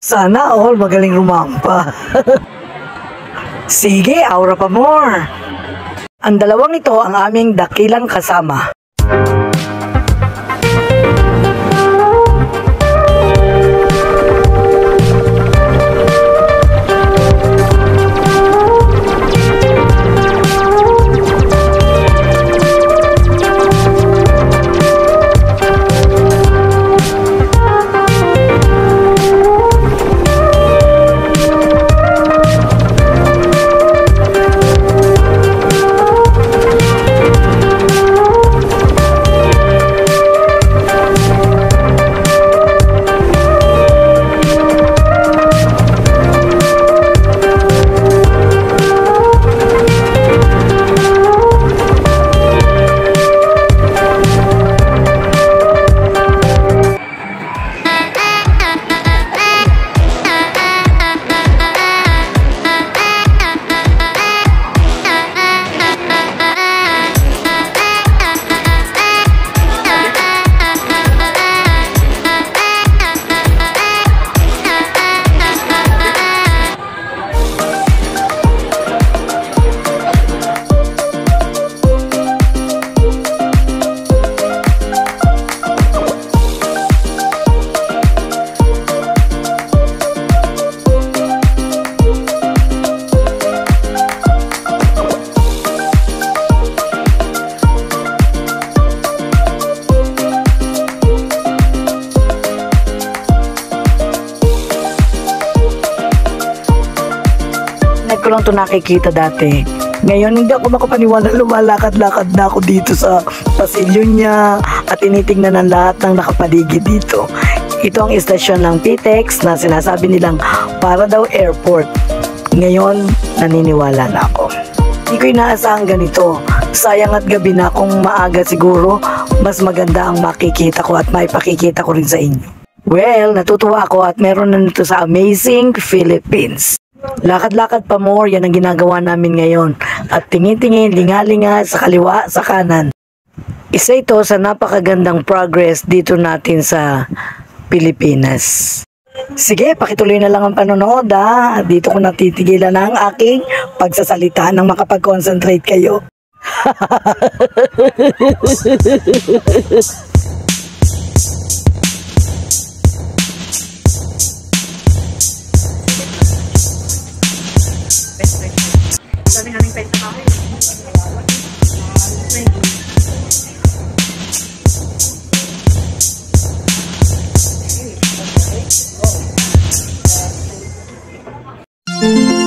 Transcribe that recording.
Sana all magaling rumampa. Sige, aura pa more. Ang dalawang ito ang aming dakilang kasama. Ko lang ito nakikita dati. Ngayon, hindi ako makapaniwala, lumalakad-lakad na ako dito sa pasilyo niya at tinitingnan ng lahat ng nakapaligid dito. Ito ang istasyon ng PTEX na sinasabi nilang para daw airport. Ngayon, naniniwala na ako. Hindi ko inaasahan ganito. Sayang at gabi na kung maaga siguro, mas maganda ang makikita ko at maipakikita ko rin sa inyo. Well, natutuwa ako at meron na nito sa Amazing Philippines. Lakad-lakad pa more, yan ang ginagawa namin ngayon. At tingin-tingin, linga-linga sa kaliwa, sa kanan. Isa ito sa napakagandang progress dito natin sa Pilipinas. Sige, pakituloy na lang ang panonood ha. Dito ko natitigilan ang aking pagsasalita nang makapag-concentrate kayo. Daming pet na kami. Thank you.